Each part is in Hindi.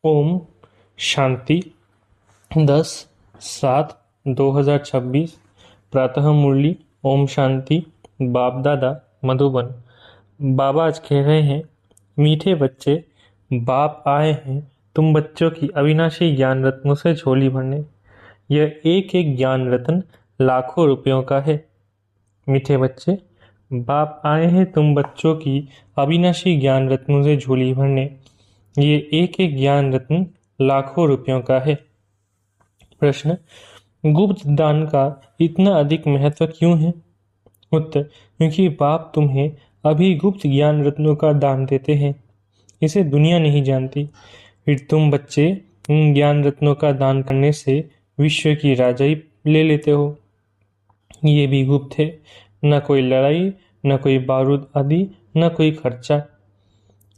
ओम शांति। 10/7/2026 प्रातः मुरली। ओम शांति। बाप दादा मधुबन। बाबा आज कह रहे हैं, मीठे बच्चे, बाप आए हैं तुम बच्चों की अविनाशी ज्ञान रत्नों से झोली भरने। यह एक एक ज्ञान रत्न लाखों रुपयों का है। मीठे बच्चे, बाप आए हैं तुम बच्चों की अविनाशी ज्ञान रत्नों से झोली भरने। ये एक एक ज्ञान रत्न लाखों रुपयों का है। प्रश्न, गुप्त दान का इतना अधिक महत्व क्यों है? उत्तर, क्योंकि बाप तुम्हें अभी गुप्त ज्ञान रत्नों का दान देते हैं। इसे दुनिया नहीं जानती। फिर तुम बच्चे इन ज्ञान रत्नों का दान करने से विश्व की राजाई ले लेते हो। ये भी गुप्त है। न कोई लड़ाई, न कोई बारूद आदि, न कोई खर्चा।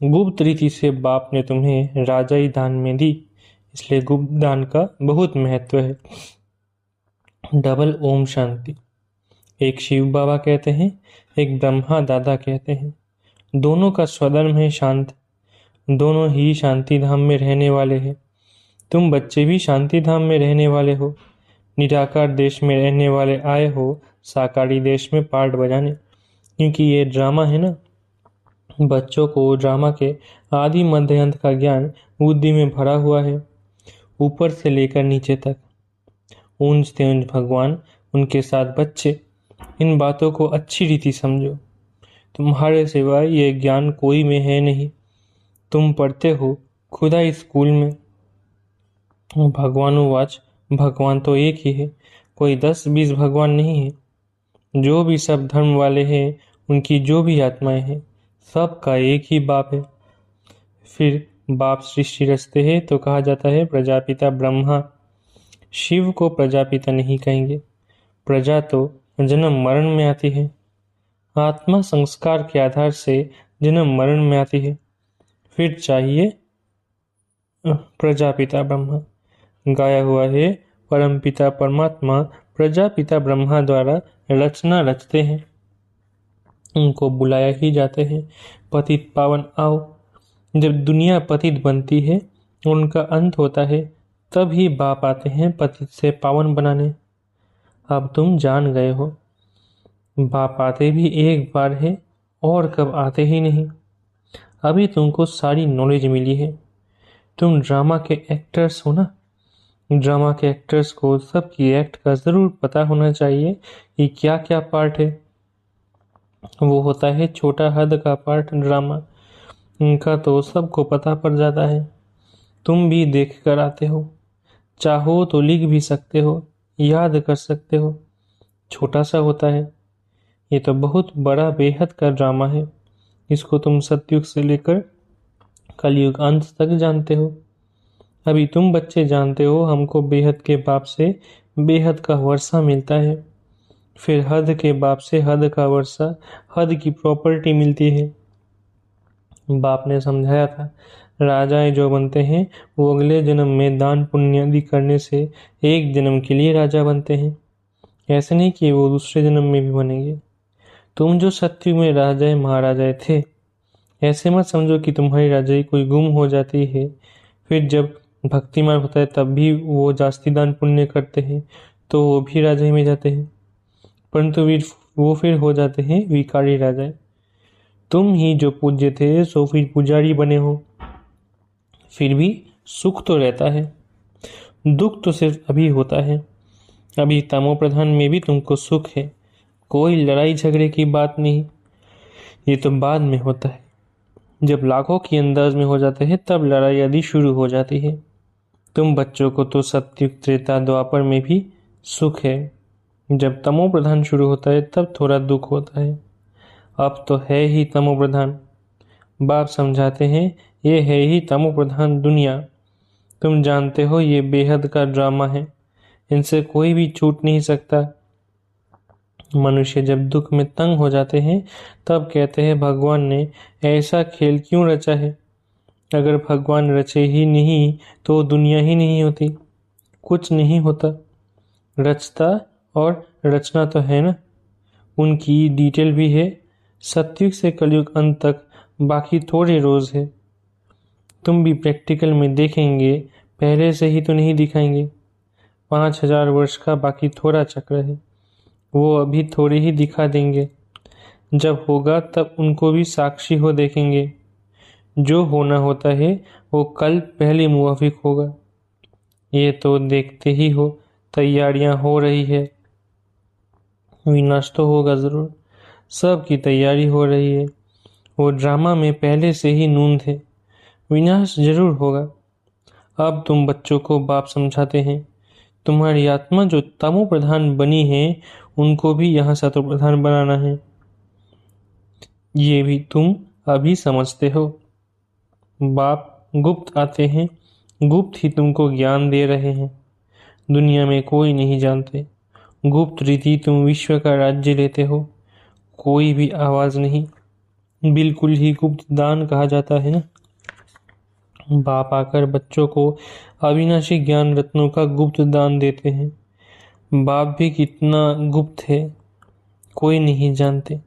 गुप्त रीति से बाप ने तुम्हें राजाई दान में दी, इसलिए गुप्त दान का बहुत महत्व है। डबल ओम शांति। एक शिव बाबा कहते हैं, एक ब्रह्मा दादा कहते हैं। दोनों का स्वधर्म है शांत। दोनों ही शांति धाम में रहने वाले हैं। तुम बच्चे भी शांति धाम में रहने वाले हो। निराकार देश में रहने वाले आए हो साकारी देश में पार्ट बजाने, क्योंकि ये ड्रामा है ना। बच्चों को ड्रामा के आदि मध्य अंत का ज्ञान बुद्धि में भरा हुआ है, ऊपर से लेकर नीचे तक। ऊंच तेज भगवान, उनके साथ बच्चे। इन बातों को अच्छी रीति समझो। तुम्हारे सिवाय ये ज्ञान कोई में है नहीं। तुम पढ़ते हो खुदा स्कूल में। भगवानुवाच, भगवान तो एक ही है, कोई 10-20 भगवान नहीं है। जो भी सब धर्म वाले हैं, उनकी जो भी आत्माएं हैं, सबका एक ही बाप है। फिर बाप सृष्टि रचते हैं तो कहा जाता है प्रजापिता ब्रह्मा। शिव को प्रजापिता नहीं कहेंगे। प्रजा तो जन्म मरण में आती है। आत्मा संस्कार के आधार से जन्म मरण में आती है। फिर चाहिए प्रजापिता ब्रह्मा। गाया हुआ है, परमपिता परमात्मा प्रजापिता ब्रह्मा द्वारा रचना रचते हैं। उनको बुलाया ही जाते हैं, पतित पावन आओ। जब दुनिया पतित बनती है, उनका अंत होता है, तब ही बाप आते हैं पतित से पावन बनाने। अब तुम जान गए हो, बाप आते भी एक बार है और कब आते ही नहीं। अभी तुमको सारी नॉलेज मिली है। तुम ड्रामा के एक्टर्स हो ना। ड्रामा के एक्टर्स को सबकी एक्ट का ज़रूर पता होना चाहिए कि क्या क्या पार्ट है। वो होता है छोटा हद का पार्ट ड्रामा। उनका तो सबको पता पड़ जाता है। तुम भी देख कर आते हो। चाहो तो लिख भी सकते हो, याद कर सकते हो। छोटा सा होता है। ये तो बहुत बड़ा बेहद का ड्रामा है। इसको तुम सतयुग से लेकर कलयुग अंत तक जानते हो। अभी तुम बच्चे जानते हो, हमको बेहद के बाप से बेहद का वर्षा मिलता है। फिर हद के बाप से हद का वर्षा, हद की प्रॉपर्टी मिलती है। बाप ने समझाया था, राजाएं जो बनते हैं वो अगले जन्म में दान पुण्य आदि करने से एक जन्म के लिए राजा बनते हैं। ऐसे नहीं कि वो दूसरे जन्म में भी बनेंगे। तुम जो सत्युग में राजाएं महाराजाएं थे, ऐसे मत समझो कि तुम्हारी राजाई कोई गुम हो जाती है। फिर जब भक्तिमान होता है तब भी वो जास्ती दान पुण्य करते हैं, तो वो भी राजाई में जाते हैं। परंतु वो फिर हो जाते हैं विकारी राजाएं। तुम ही जो पूज्य थे सो फिर पुजारी बने हो। फिर भी सुख तो रहता है, दुख तो सिर्फ अभी होता है। अभी तमो प्रधान में भी तुमको सुख है। कोई लड़ाई झगड़े की बात नहीं। ये तो बाद में होता है। जब लाखों की अंदाज में हो जाते हैं तब लड़ाई आदि शुरू हो जाती है। तुम बच्चों को तो सत्युग त्रेता द्वापर में भी सुख है। जब तमो प्रधान शुरू होता है तब थोड़ा दुख होता है। अब तो है ही तमो प्रधान। बाप समझाते हैं, ये है ही तमो प्रधान दुनिया। तुम जानते हो ये बेहद का ड्रामा है। इनसे कोई भी छूट नहीं सकता। मनुष्य जब दुख में तंग हो जाते हैं तब कहते हैं भगवान ने ऐसा खेल क्यों रचा है। अगर भगवान रचे ही नहीं तो दुनिया ही नहीं होती, कुछ नहीं होता। रचता और रचना तो है ना, उनकी डिटेल भी है। सतयुग से कलयुग अंत तक बाकी थोड़े रोज है। तुम भी प्रैक्टिकल में देखेंगे, पहले से ही तो नहीं दिखाएंगे। 5000 वर्ष का बाकी थोड़ा चक्र है, वो अभी थोड़े ही दिखा देंगे। जब होगा तब उनको भी साक्षी हो देखेंगे। जो होना होता है वो कल पहले मुवाफिक होगा। ये तो देखते ही हो, तैयारियां हो रही है। विनाश तो होगा जरूर, सब की तैयारी हो रही है। वो ड्रामा में पहले से ही नून थे, विनाश जरूर होगा। अब तुम बच्चों को बाप समझाते हैं। तुम्हारी आत्मा जो तमो प्रधान बनी है, उनको भी यहाँ सतो प्रधान बनाना है। ये भी तुम अभी समझते हो। बाप गुप्त आते हैं, गुप्त ही तुमको ज्ञान दे रहे हैं। दुनिया में कोई नहीं जानते। गुप्त रीति तुम विश्व का राज्य लेते हो। कोई भी आवाज नहीं, बिल्कुल ही गुप्त दान कहा जाता है ना। बाप आकर बच्चों को अविनाशी ज्ञान रत्नों का गुप्त दान देते हैं। बाप भी कितना गुप्त है, कोई नहीं जानते।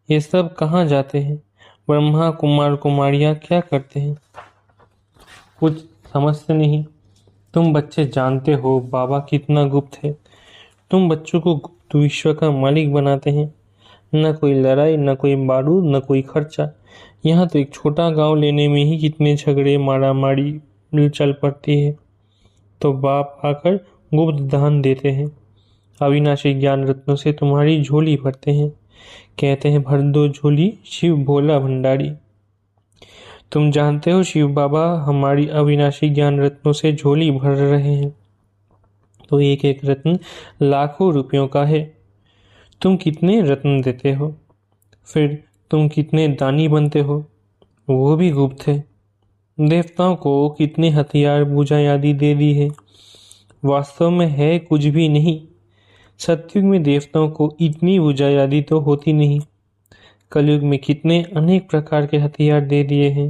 ये सब कहाँ जाते हैं? ब्रह्मा कुमार कुमारियाँ क्या करते हैं? कुछ समझते नहीं। तुम बच्चे जानते हो बाबा कितना गुप्त है। तुम बच्चों को गुप्त विश्व का मालिक बनाते हैं। न कोई लड़ाई, न कोई बारूद, न कोई खर्चा। यहाँ तो एक छोटा गांव लेने में ही कितने झगड़े मारा मारी चल पड़ती है। तो बाप आकर गुप्त दान देते हैं। अविनाशी ज्ञान रत्नों से तुम्हारी झोली भरते हैं। कहते हैं भर दो झोली शिव भोला भंडारी। तुम जानते हो शिव बाबा हमारी अविनाशी ज्ञान रत्नों से झोली भर रहे हैं। तो एक एक रत्न लाखों रुपयों का है। तुम कितने रत्न देते हो, फिर तुम कितने दानी बनते हो, वो भी गुप्त है। देवताओं को कितने हथियार पूजा आदि दे दी है, वास्तव में है कुछ भी नहीं। सतयुग में देवताओं को इतनी पूजा आदि तो होती नहीं। कलयुग में कितने अनेक प्रकार के हथियार दे दिए हैं।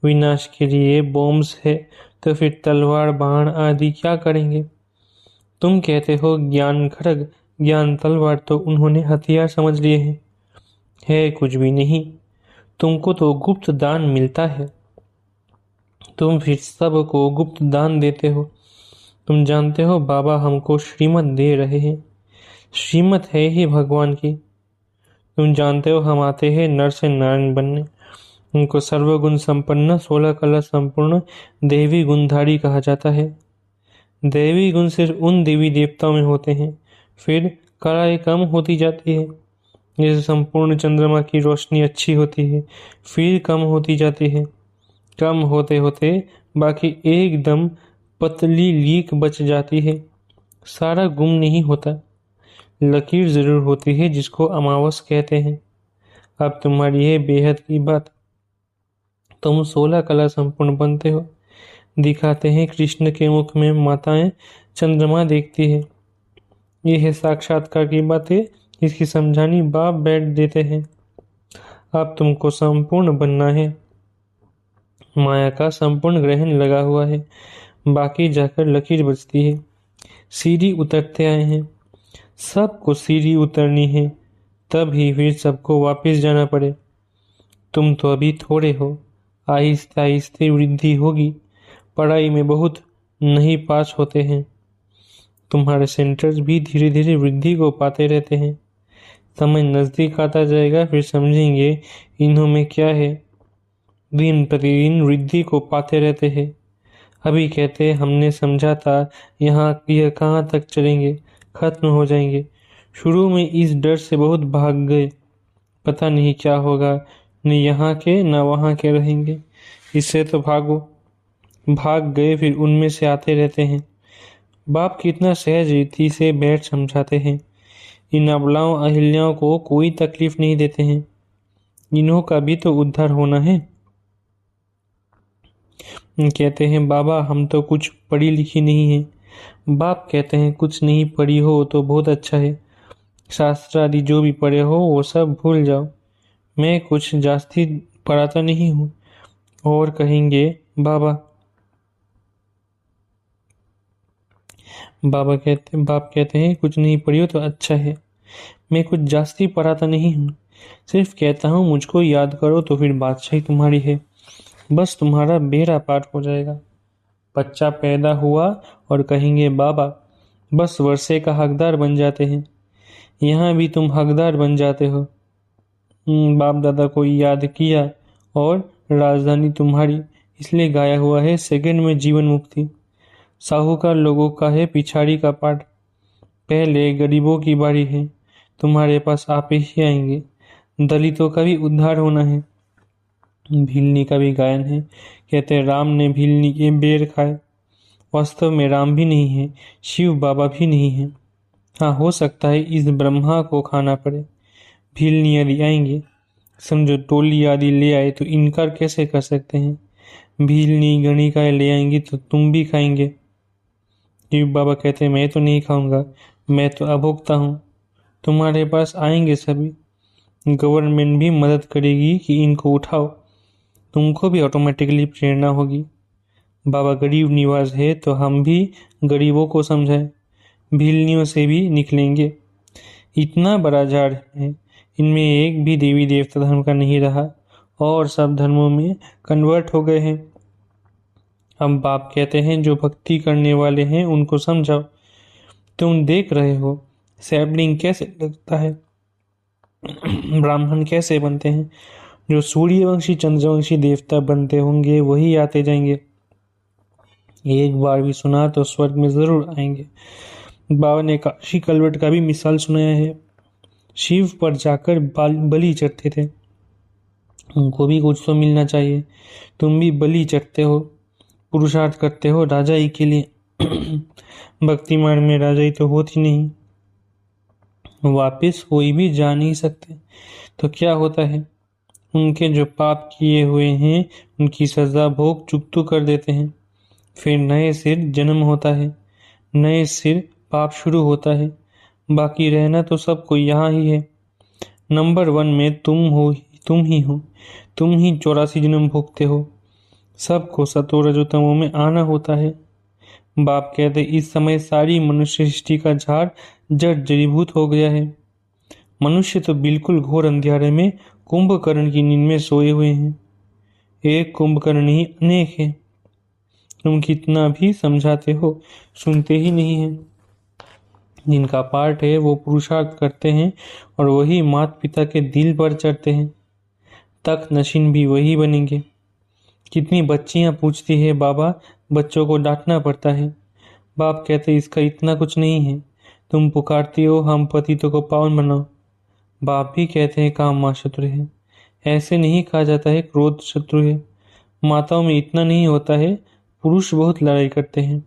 विनाश के लिए बॉम्ब्स है, तो फिर तलवार बाण आदि क्या करेंगे? तुम कहते हो ज्ञान खड्ग, ज्ञान तलवार, तो उन्होंने हथियार समझ लिए हैं। है कुछ भी नहीं। तुमको तो गुप्त दान मिलता है, तुम फिर सबको गुप्त दान देते हो। तुम जानते हो बाबा हमको श्रीमत दे रहे हैं। श्रीमत है ही भगवान की। तुम जानते हो हम आते हैं नर से नारायण बनने। उनको सर्वगुण संपन्न 16 कला संपूर्ण देवी गुणधारी कहा जाता है। देवी गुण सिर्फ उन देवी देवताओं में होते हैं, फिर कलाएं कम होती जाती है। जैसे संपूर्ण चंद्रमा की रोशनी अच्छी होती है, फिर कम होती जाती है। कम होते होते बाकी एकदम पतली लीक बच जाती है। सारा गुम नहीं होता, लकीर जरूर होती है जिसको अमावस कहते हैं। अब तुम्हारी है बेहद की बात। तुम 16 कला संपूर्ण बनते हो। दिखाते हैं कृष्ण के मुख में माताएं चंद्रमा देखती है। ये है साक्षात्कार की बातें, इसकी समझानी बाप बैठ देते हैं। अब तुमको संपूर्ण बनना है। माया का संपूर्ण ग्रहण लगा हुआ है, बाकी जाकर लकीर बचती है। सीढ़ी उतरते आए हैं, सबको सीढ़ी उतरनी है, तब ही फिर सबको वापस जाना पड़े। तुम तो अभी थोड़े हो, आहिस्ते आहिस्ते वृद्धि होगी। पढ़ाई में बहुत नहीं पास होते हैं। तुम्हारे सेंटर्स भी धीरे धीरे वृद्धि को पाते रहते हैं। समय नजदीक आता जाएगा, फिर समझेंगे इन्हों में क्या है। दिन प्रतिदिन वृद्धि को पाते रहते हैं। अभी कहते हमने समझा था यहाँ यह कहाँ तक चलेंगे, खत्म हो जाएंगे। शुरू में इस डर से बहुत भाग गए, पता नहीं क्या होगा, न यहाँ के न वहाँ के रहेंगे, इससे तो भागो। भाग गए, फिर उनमें से आते रहते हैं। बाप कितना सहज रीति से बैठ समझाते हैं। इन अबलाओं अहिल्याओं को कोई तकलीफ नहीं देते हैं। इन्हों का भी तो उद्धार होना है। कहते हैं बाबा हम तो कुछ पढ़ी लिखी नहीं है। बाप कहते हैं कुछ नहीं पढ़ी हो तो बहुत अच्छा है। शास्त्र आदि जो भी पढ़े हो वो सब भूल जाओ। मैं कुछ जास्ती पढ़ाता नहीं हूँ। और कहेंगे बाबा बाप कहते हैं कुछ नहीं पढ़ी हो तो अच्छा है। मैं कुछ जास्ती पढ़ाता नहीं हूँ, सिर्फ कहता हूँ मुझको याद करो तो फिर बादशाही तुम्हारी है। बस तुम्हारा बेड़ा पार हो जाएगा। बच्चा पैदा हुआ और कहेंगे बाबा, बस वर्षे का हकदार बन जाते हैं। यहाँ भी तुम हकदार बन जाते हो। बाप दादा को याद किया और राजधानी तुम्हारी, इसलिए गाया हुआ है सेकंड में जीवन मुक्ति। साहूकार लोगों का है पिछाड़ी का पाठ। पहले गरीबों की बारी है, तुम्हारे पास आप ही आएंगे। दलितों का भी उद्धार होना है। भीलनी का भी गायन है, कहते हैं राम ने भीलनी के बेर खाए। वास्तव में राम भी नहीं है, शिव बाबा भी नहीं है। हाँ, हो सकता है इस ब्रह्मा को खाना पड़े। भीलनी यदि आएंगे, समझो टोली आदि ले आए तो इनकार कैसे कर सकते हैं। भीलनी गणिकाएं ले आएंगी तो तुम भी खाएंगे। शिव बाबा कहते हैं मैं तो नहीं खाऊंगा, मैं तो अभोक्ता हूँ। तुम्हारे पास आएंगे सभी। गवर्नमेंट भी मदद करेगी कि इनको उठाओ। तुमको भी ऑटोमेटिकली प्रेरणा होगी। बाबा गरीब निवाज है तो हम भी गरीबों को समझाएं। भीलनियों से भी निकलेंगे। इतना बड़ा झाड़ है, इनमें एक भी देवी देवता धर्म का नहीं रहा और सब धर्मों में कन्वर्ट हो गए हैं। हम बाप कहते हैं जो भक्ति करने वाले हैं उनको समझाओ। तुम देख रहे हो सैपलिंग कैसे लगता है, ब्राह्मण कैसे बनते हैं। जो सूर्यवंशी चंद्रवंशी देवता बनते होंगे वही आते जाएंगे। एक बार भी सुना तो स्वर्ग में जरूर आएंगे। बाबा ने काशी कलवट का भी मिसाल सुनाया है। शिव पर जाकर बलि चढ़ते थे। उनको भी कुछ तो मिलना चाहिए। तुम भी बलि चढ़ते हो, पुरुषार्थ करते हो राजाई के लिए। भक्ति मार्ग में राजाई तो होती नहीं, वापिस कोई भी जा नहीं सकते। तो क्या होता है, उनके जो पाप किए हुए हैं उनकी सजा भोग चुकतू कर देते हैं। फिर नए सिर जन्म होता है, नए सिर पाप शुरू होता है। बाकी रहना तो सबको यहाँ ही है। नंबर 1 में तुम हो, तुम ही हो। तुम ही 84 जन्म भोगते हो। सबको सतो रजोतमों में आना होता है। बाप कहते इस समय सारी मनुष्य सृष्टि का झाड़ जड़ जड़ीभूत हो गया है। मनुष्य तो बिल्कुल घोर अंधियारे में कुंभकर्ण की नींद में सोए हुए हैं। एक कुंभकर्ण नहीं अनेक है। तुम कितना भी समझाते हो सुनते ही नहीं है। जिनका पाठ है वो पुरुषार्थ करते हैं और वही माता पिता के दिल पर चढ़ते हैं। तक नशीन भी वही बनेंगे। कितनी बच्चियां पूछती है बाबा, बच्चों को डांटना पड़ता है। बाप कहते इसका इतना कुछ नहीं है। तुम पुकारती हो हम पतितों को पावन बनाओ। बाप भी कहते हैं काम माँ शत्रु है। ऐसे नहीं कहा जाता है क्रोध शत्रु है। माताओं में इतना नहीं होता है, पुरुष बहुत लड़ाई करते हैं।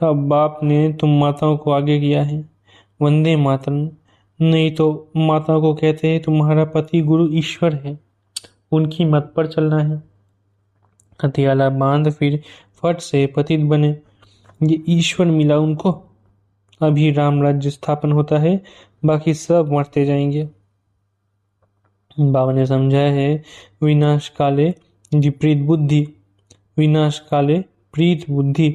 अब बाप ने तुम माताओं को आगे किया है। वंदे मातरम। नहीं तो माताओं को कहते हैं तुम्हारा पति गुरु ईश्वर है, उनकी मत पर चलना है। हथियाला बांध फिर फट से पतित बने। ये ईश्वर मिला उनको। अभी राम राज्य स्थापन होता है, बाकी सब मरते जाएंगे। बाबा ने समझाया है विनाश काले विपरीत बुद्धि, विनाश काले प्रीत बुद्धि।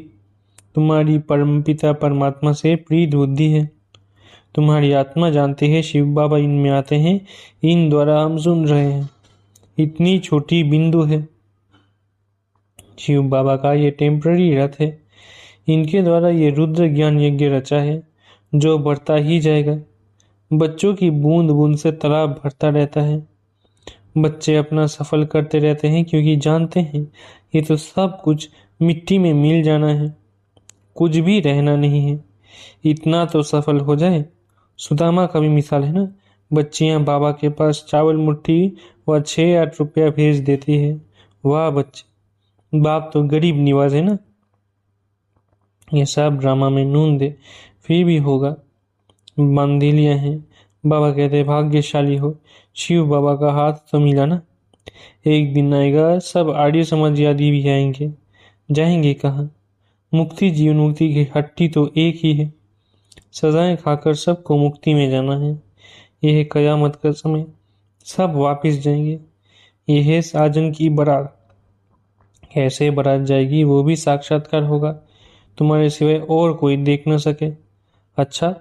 तुम्हारी परमपिता परमात्मा से प्रीत बुद्धि है। तुम्हारी आत्मा जानते हैं शिव बाबा इनमें आते हैं, इन द्वारा हम सुन रहे हैं। इतनी छोटी बिंदु है। शिव बाबा का ये टेम्पररी रथ है। इनके द्वारा ये रुद्र ज्ञान यज्ञ रचा है जो बढ़ता ही जाएगा। बच्चों की बूंद बूंद से तालाब भरता रहता है। बच्चे अपना सफल करते रहते हैं क्योंकि जानते हैं ये तो सब कुछ मिट्टी में मिल जाना है, कुछ भी रहना नहीं है। इतना तो सफल हो जाए। सुदामा का भी मिसाल है ना। बच्चियां बाबा के पास चावल मुट्ठी व 6-8 रुपया भेज देती है। वाह बच्चे, बाप तो गरीब निवाज है ना। ये सब ड्रामा में नून दे फिर भी होगा। बंदीलियां हैं। बाबा कहते भाग्यशाली हो, शिव बाबा का हाथ तो मिला ना। एक दिन आएगा सब आर्य समाजवादी भी आएंगे। जाएंगे कहाँ। मुक्ति जीवन मुक्ति की हट्टी तो एक ही है। सजाएं खाकर सबको मुक्ति में जाना है। यह है कयामत का समय, सब वापिस जाएंगे। यह है साजन की बारात। कैसे बारात जाएगी वो भी साक्षात्कार होगा, तुम्हारे सिवाय और कोई देख न सके। अच्छा,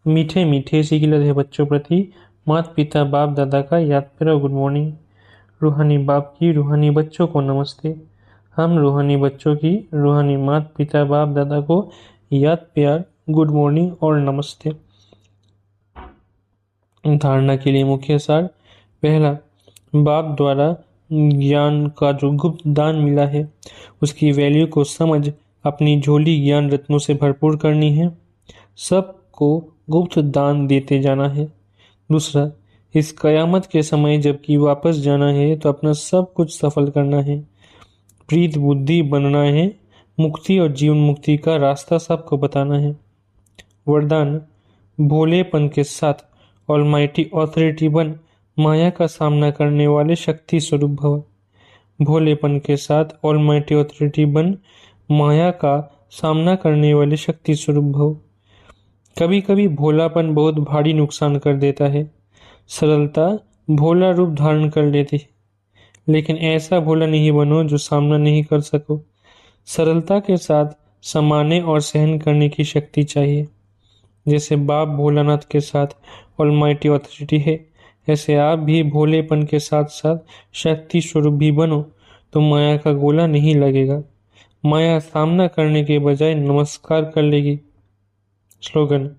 मीठे मीठे सी गिलत है बच्चों प्रति माता पिता बाप दादा का याद करो। Good morning. रूहानी बाप की रूहानी बच्चों को नमस्ते। हम रूहानी बच्चों की रूहानी माता पिता बाप दादा को याद प्यार गुड मॉर्निंग और नमस्ते। धारणा के लिए मुख्य सार। पहला, बाप द्वारा ज्ञान का जो गुप्त दान मिला है उसकी वैल्यू को समझ अपनी झोली ज्ञान रत्नों से भरपूर करनी है। सबको गुप्त दान देते जाना है। दूसरा, इस कयामत के समय जबकि वापस जाना है तो अपना सब कुछ सफल करना है, प्रीत बुद्धि बनना है, मुक्ति और जीवन मुक्ति का रास्ता सबको बताना है। वरदान, भोलेपन के साथ ऑलमाइटी ऑथोरिटी बन माया का सामना करने वाले शक्ति स्वरूप भव। भोलेपन के साथ ऑलमाइटी ऑथोरिटी बन माया का सामना करने वाले शक्ति स्वरूप भव। कभी कभी भोलापन बहुत भारी नुकसान कर देता है, सरलता भोला रूप धारण कर लेती है, लेकिन ऐसा भोला नहीं बनो जो सामना नहीं कर सको। सरलता के साथ समाने और सहन करने की शक्ति चाहिए। जैसे बाप भोलानाथ के साथ ऑलमाइटी ऑथोरिटी है, ऐसे आप भी भोलेपन के साथ साथ शक्ति स्वरूप भी बनो तो माया का गोला नहीं लगेगा। माया सामना करने के बजाय नमस्कार कर लेगी। स्लोगन,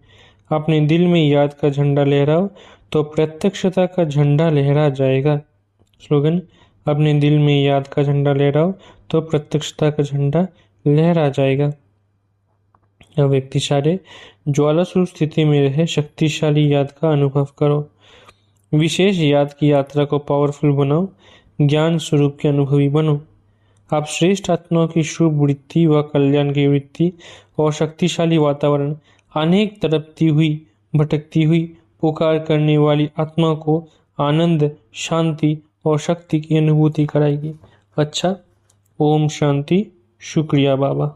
अपने दिल में याद का झंडा लहराओ तो प्रत्यक्षता का झंडा लहरा जाएगा। स्लोगन, अपने दिल में याद का झंडा लहराओ तो प्रत्यक्षता का झंडा लहरा जाएगा। अव्यक्तिशाली ज्वाला स्वरूप स्थिति में रहे शक्तिशाली याद का अनुभव करो। विशेष याद की यात्रा को पावरफुल बनाओ, ज्ञान स्वरूप के अनुभवी बनो। आप श्रेष्ठ आत्माओं की शुभ वृत्ति व कल्याण की वृत्ति और शक्तिशाली वातावरण अनेक तड़पती हुई भटकती हुई पुकार करने वाली आत्मा को आनंद शांति और शक्ति की अनुभूति कराएगी। अच्छा, ओम शांति। शुक्रिया बाबा।